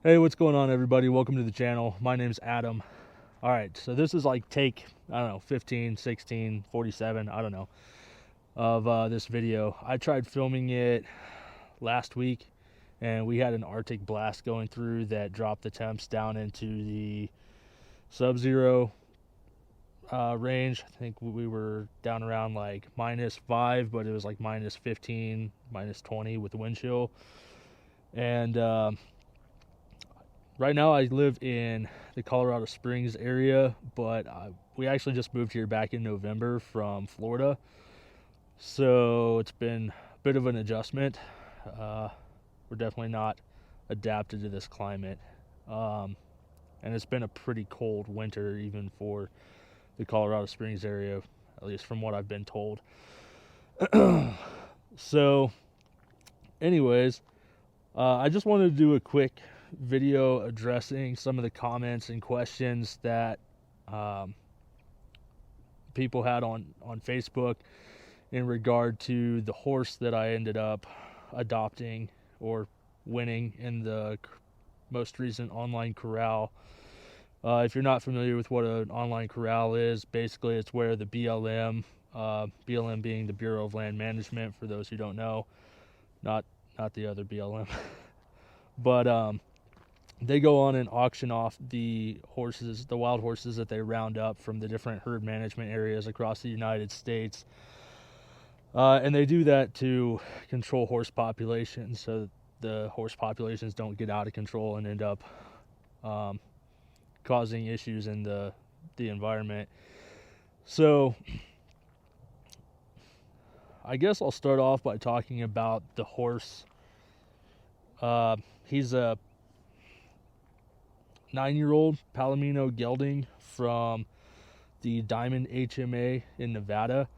Hey, what's going on, everybody? Welcome to the channel. My name's Adam. All right, so this is like take, I don't know, 15, 16, 47, I don't know, of this video. I tried filming it last week, and we had an Arctic blast going through that dropped the temps down into the sub-zero range. I think we were down around like -5, but it was like -15, -20 with the wind chill. And right now I live in the Colorado Springs area, but we actually just moved here back in November from Florida. So it's been a bit of an adjustment. We're definitely not adapted to this climate. And it's been a pretty cold winter even for the Colorado Springs area, at least from what I've been told. So anyways, I just wanted to do a quick video addressing some of the comments and questions that people had on Facebook in regard to the horse that I ended up adopting or winning in the most recent online corral. If you're not familiar with what an online corral is, basically it's where the BLM being the Bureau of Land Management, for those who don't know, not the other BLM, but they go on and auction off the horses, the wild horses that they round up from the different herd management areas across the United States. And they do that to control horse populations, so the horse populations don't get out of control and end up causing issues in the environment. So I guess I'll start off by talking about the horse. He's a 9-year-old Palomino gelding from the Diamond HMA in Nevada.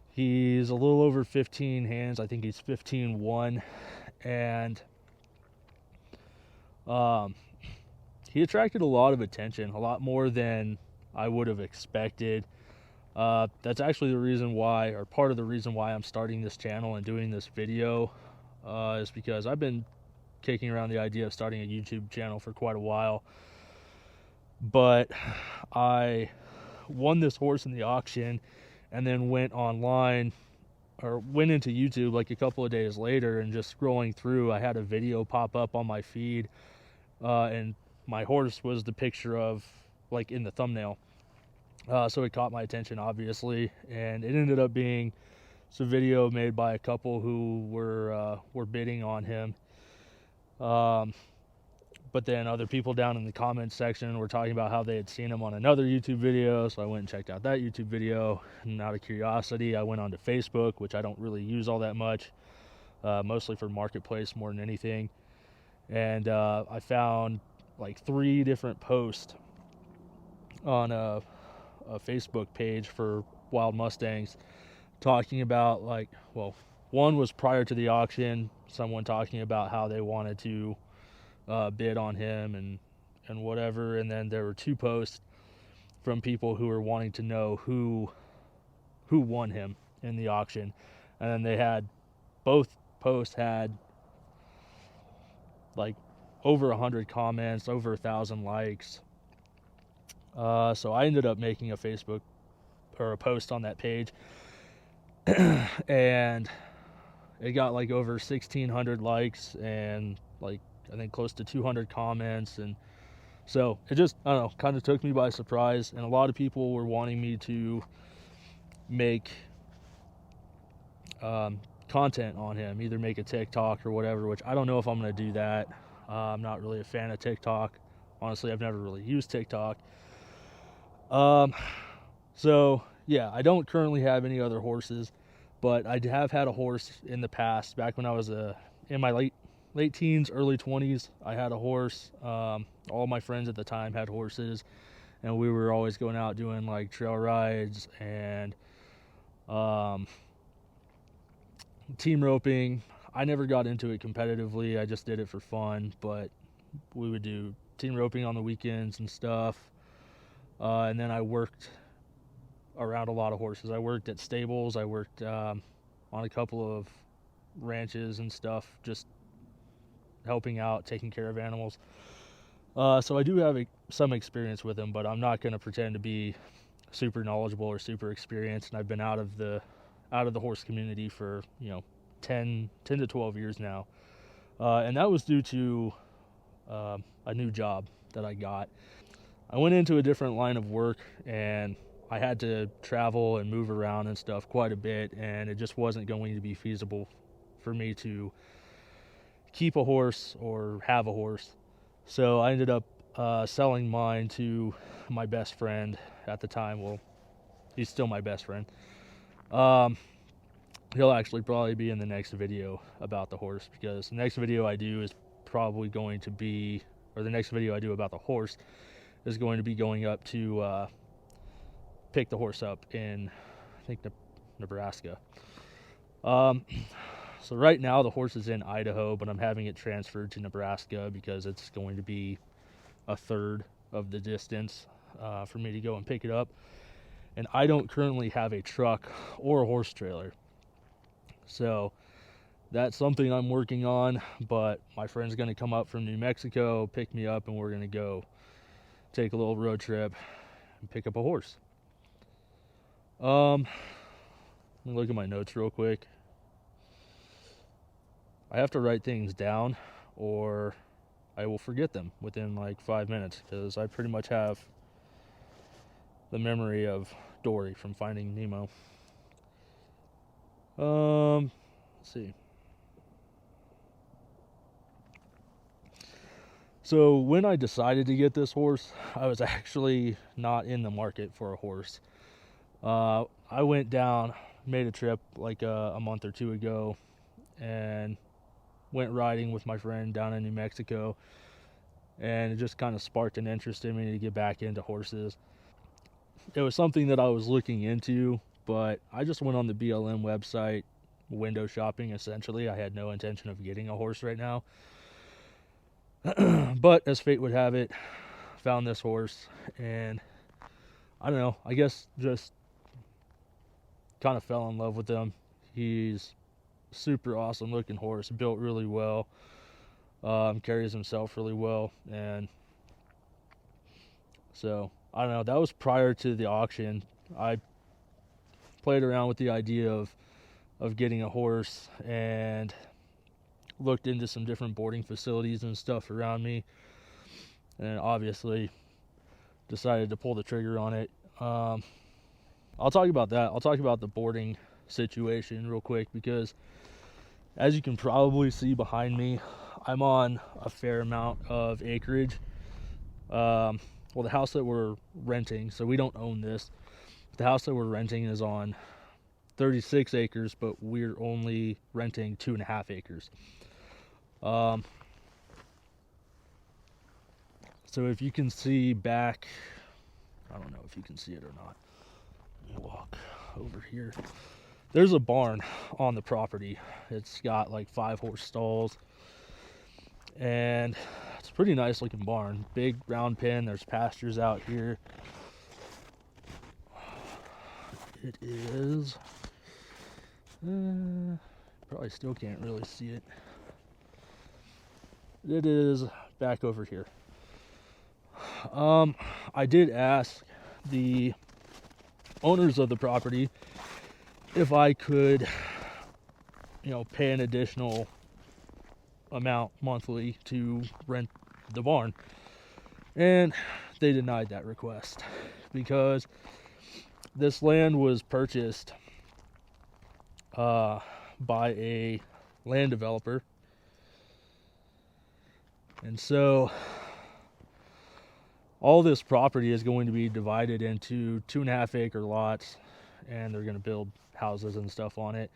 He's a little over 15 hands. I think he's 15-1, and he attracted a lot of attention, a lot more than I would have expected. That's actually the reason why, or part of the reason why I'm starting this channel and doing this video, is because I've been kicking around the idea of starting a YouTube channel for quite a while. But I won this horse in the auction and then went online, or went into YouTube like a couple of days later, and just scrolling through, I had a video pop up on my feed, and my horse was the picture of, like, in the thumbnail. So it caught my attention, obviously, and it ended up being some video made by a couple who were bidding on him. But then other people down in the comments section were talking about how they had seen him on another YouTube video, so I went and checked out that YouTube video, and out of curiosity, I went onto Facebook, which I don't really use all that much, mostly for marketplace more than anything, and I found like 3 different posts on a Facebook page for Wild Mustangs talking about, like, well, one was prior to the auction, someone talking about how they wanted to bid on him and whatever, and then there were 2 posts from people who were wanting to know who won him in the auction, and then they had, both posts had like over 100 comments, over 1,000 likes. So I ended up making a Facebook or a post on that page, and it got like over 1,600 likes and like I think close to 200 comments, and so it just, I don't know, kind of took me by surprise, and a lot of people were wanting me to make content on him, either make a TikTok or whatever, which I don't know if I'm going to do that. I'm not really a fan of TikTok. Honestly, I've never really used TikTok. So yeah, I don't currently have any other horses, but I have had a horse in the past. Back when I was in my late teens, early 20s, I had a horse. All my friends at the time had horses, and we were always going out doing like trail rides and team roping. I never got into it competitively. I just did it for fun, but we would do team roping on the weekends and stuff. And then I worked around a lot of horses. I worked at stables. I worked on a couple of ranches and stuff, just helping out, taking care of animals. So I do have some experience with them, but I'm not going to pretend to be super knowledgeable or super experienced. And I've been out of the horse community for 10 to 12 years now, and that was due to a new job that I got. I went into a different line of work, and I had to travel and move around and stuff quite a bit, and it just wasn't going to be feasible for me to keep a horse or have a horse. So I ended up selling mine to my best friend at the time. Well, he's still my best friend. He'll actually probably be in the next video about the horse, because the next video I do is probably going to be, or the next video I do about the horse is going to be going up to pick the horse up in, I think, Nebraska. So right now the horse is in Idaho, but I'm having it transferred to Nebraska because it's going to be a third of the distance for me to go and pick it up. And I don't currently have a truck or a horse trailer. So that's something I'm working on, but my friend's going to come up from New Mexico, pick me up, and we're going to go take a little road trip and pick up a horse. Let me look at my notes real quick. I have to write things down or I will forget them within like 5 minutes, because I pretty much have the memory of Dory from Finding Nemo. Let's see. So when I decided to get this horse, I was actually not in the market for a horse. I went down, made a trip like a month or two ago, and went riding with my friend down in New Mexico, and it just kind of sparked an interest in me to get back into horses. It was something that I was looking into, but I just went on the BLM website, window shopping essentially. I had no intention of getting a horse right now. But as fate would have it, found this horse, and I don't know, I guess just kind of fell in love with him. He's super awesome looking horse, built really well, carries himself really well, and so I don't know, that was prior to the auction. I played around with the idea of getting a horse and looked into some different boarding facilities and stuff around me, and obviously decided to pull the trigger on it. I'll talk about that. I'll talk about the boarding situation real quick, because as you can probably see behind me, I'm on a fair amount of acreage. Well, the house that we're renting, so we don't own this. The house that we're renting is on 36 acres, but we're only renting 2.5 acres. So if you can see back, I don't know if you can see it or not. Let me walk over here. There's a barn on the property. It's got like 5 horse stalls, and it's a pretty nice looking barn. Big round pen. There's pastures out here. It is, probably still can't really see it. It is back over here. I did ask the owners of the property if I could, pay an additional amount monthly to rent the barn, and they denied that request, because this land was purchased by a land developer, and so all this property is going to be divided into 2.5 acre lots, and they're going to build houses and stuff on it.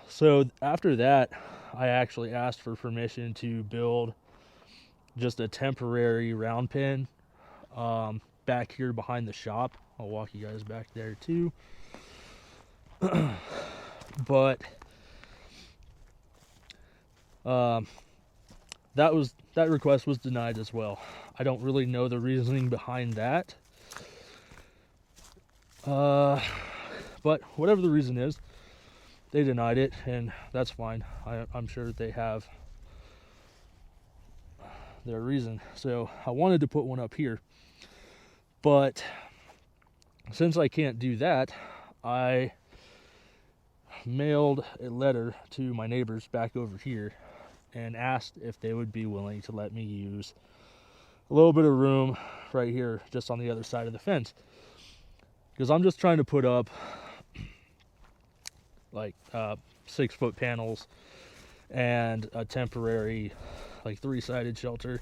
So after that, I actually asked for permission to build just a temporary round pen back here behind the shop. I'll walk you guys back there too. But that request was denied as well. I don't really know the reasoning behind that. But whatever the reason is, they denied it, and that's fine. I'm sure that they have their reason. So I wanted to put one up here, but since I can't do that, I mailed a letter to my neighbors back over here and asked if they would be willing to let me use a little bit of room right here just on the other side of the fence, because I'm just trying to put up like 6-foot panels and a temporary like 3-sided shelter.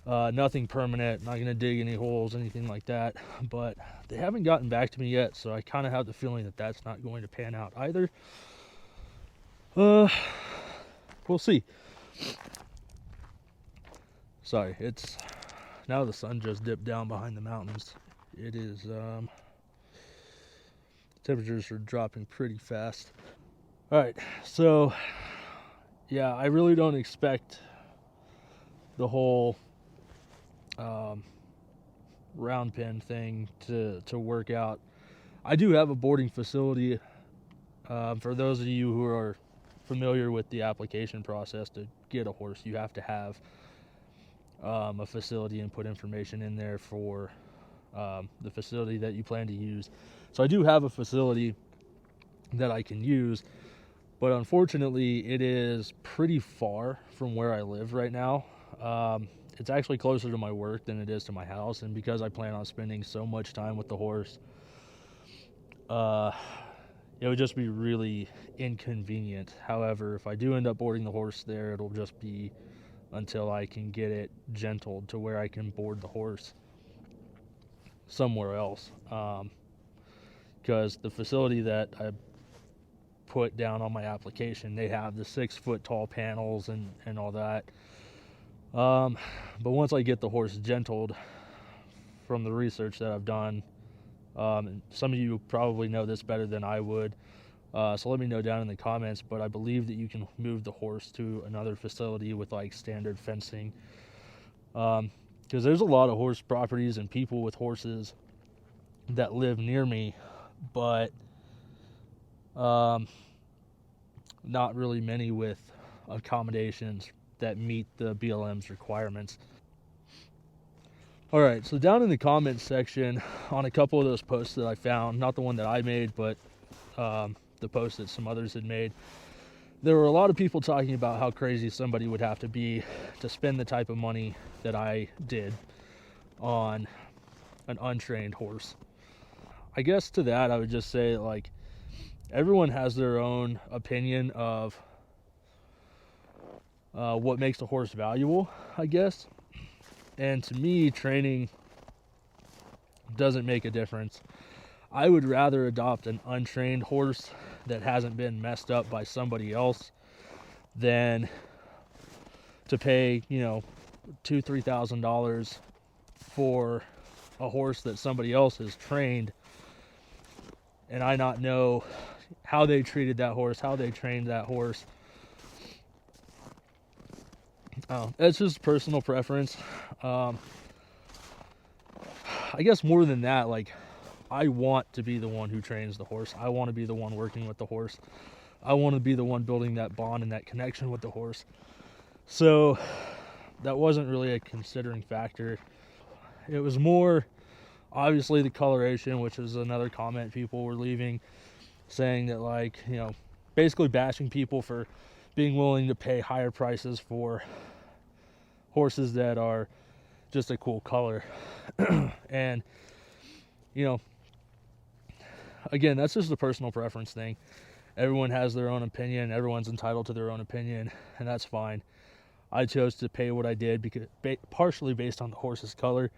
Nothing permanent, not gonna dig any holes, anything like that. But they haven't gotten back to me yet, so I kind of have the feeling that that's not going to pan out either. We'll see. Sorry, it's now the sun just dipped down behind the mountains. It is temperatures are dropping pretty fast. All right, so yeah, I really don't expect the whole round pen thing to work out. I do have a boarding facility. For those of you who are familiar with the application process to get a horse, you have to have a facility and put information in there for the facility that you plan to use. So I do have a facility that I can use, but unfortunately it is pretty far from where I live right now. It's actually closer to my work than it is to my house, and because I plan on spending so much time with the horse, it would just be really inconvenient. However, if I do end up boarding the horse there, it'll just be until I can get it gentled to where I can board the horse somewhere else. Because the facility that I put down on my application, they have the 6-foot tall panels and all that. But once I get the horse gentled, from the research that I've done, and some of you probably know this better than I would, so let me know down in the comments, but I believe that you can move the horse to another facility with like standard fencing, because there's a lot of horse properties and people with horses that live near me, but not really many with accommodations that meet the BLM's requirements. All right, so down in the comments section on a couple of those posts that I found, not the one that I made, but the post that some others had made, there were a lot of people talking about how crazy somebody would have to be to spend the type of money that I did on an untrained horse. I guess to that I would just say, like, everyone has their own opinion of what makes a horse valuable, I guess. And to me, training doesn't make a difference. I would rather adopt an untrained horse that hasn't been messed up by somebody else than to pay, $2,000-$3,000 for a horse that somebody else has trained and I not know how they treated that horse, how they trained that horse. It's just personal preference. I guess more than that, like, I want to be the one who trains the horse. I want to be the one working with the horse. I want to be the one building that bond and that connection with the horse. So that wasn't really a considering factor. It was more, obviously, the coloration, which is another comment people were leaving, saying that, like, basically bashing people for being willing to pay higher prices for horses that are just a cool color. And, again, that's just a personal preference thing. Everyone has their own opinion. Everyone's entitled to their own opinion, and that's fine. I chose to pay what I did because partially based on the horse's color,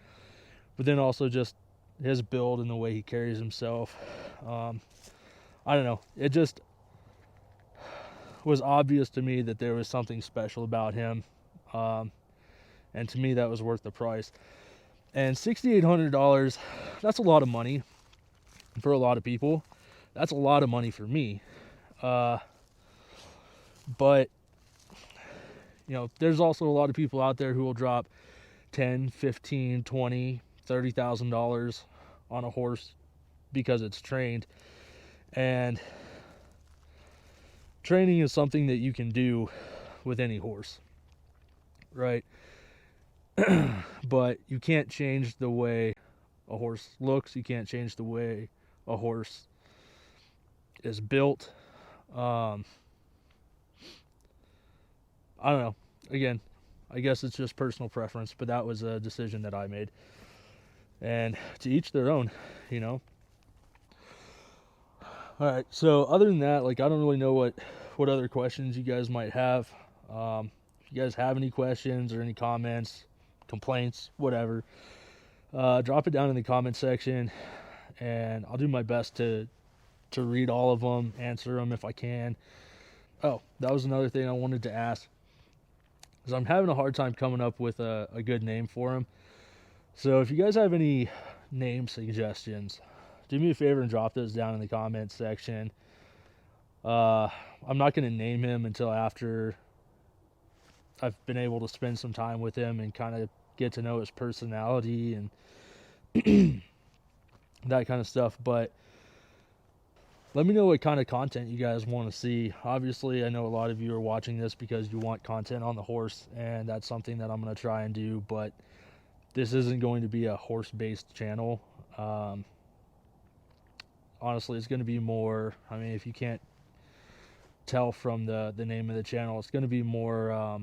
but then also just his build and the way he carries himself. I don't know. It just was obvious to me that there was something special about him. And to me, that was worth the price. And $6,800, that's a lot of money for a lot of people. That's a lot of money for me. But, there's also a lot of people out there who will drop $10,000, $15,000, $20,000, $30,000 on a horse because it's trained. And training is something that you can do with any horse, right? But you can't change the way a horse looks. You can't change the way a horse is built. Um, I don't know. Again, I guess it's just personal preference, but that was a decision that I made. And to each their own, you know. All right. So other than that, like, I don't really know what other questions you guys might have. If you guys have any questions or any comments, complaints, whatever, drop it down in the comment section, and I'll do my best to read all of them, answer them if I can. Oh, that was another thing I wanted to ask, because I'm having a hard time coming up with a good name for him. So if you guys have any name suggestions, do me a favor and drop those down in the comments section. I'm not going to name him until after I've been able to spend some time with him and kind of get to know his personality and that kind of stuff. But let me know what kind of content you guys want to see. Obviously, I know a lot of you are watching this because you want content on the horse, and that's something that I'm going to try and do, but this isn't going to be a horse-based channel. Honestly, it's going to be more, I mean, if you can't tell from the name of the channel, it's going to be more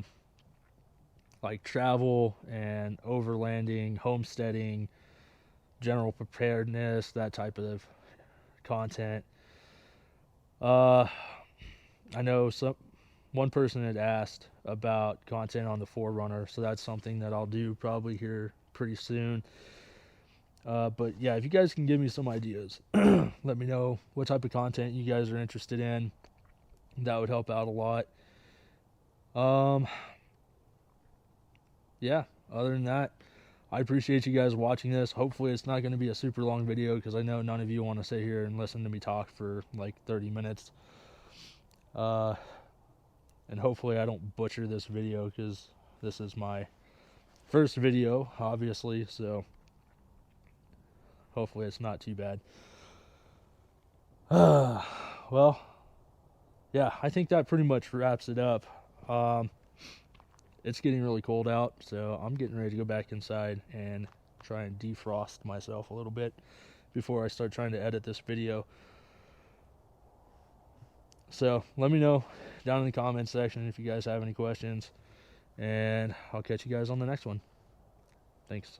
like travel and overlanding, homesteading, general preparedness, that type of content. I know one person had asked about content on the 4Runner, so that's something that I'll do probably here pretty soon. But yeah, if you guys can give me some ideas, let me know what type of content you guys are interested in. That would help out a lot. Yeah, other than that, I appreciate you guys watching this. Hopefully it's not going to be a super long video, because I know none of you want to sit here and listen to me talk for like 30 minutes. And hopefully I don't butcher this video, because this is my first video, obviously, so hopefully it's not too bad. Well, yeah, I think that pretty much wraps it up. It's getting really cold out, so I'm getting ready to go back inside and try and defrost myself a little bit before I start trying to edit this video. So let me know down in the comments section if you guys have any questions, and I'll catch you guys on the next one. Thanks.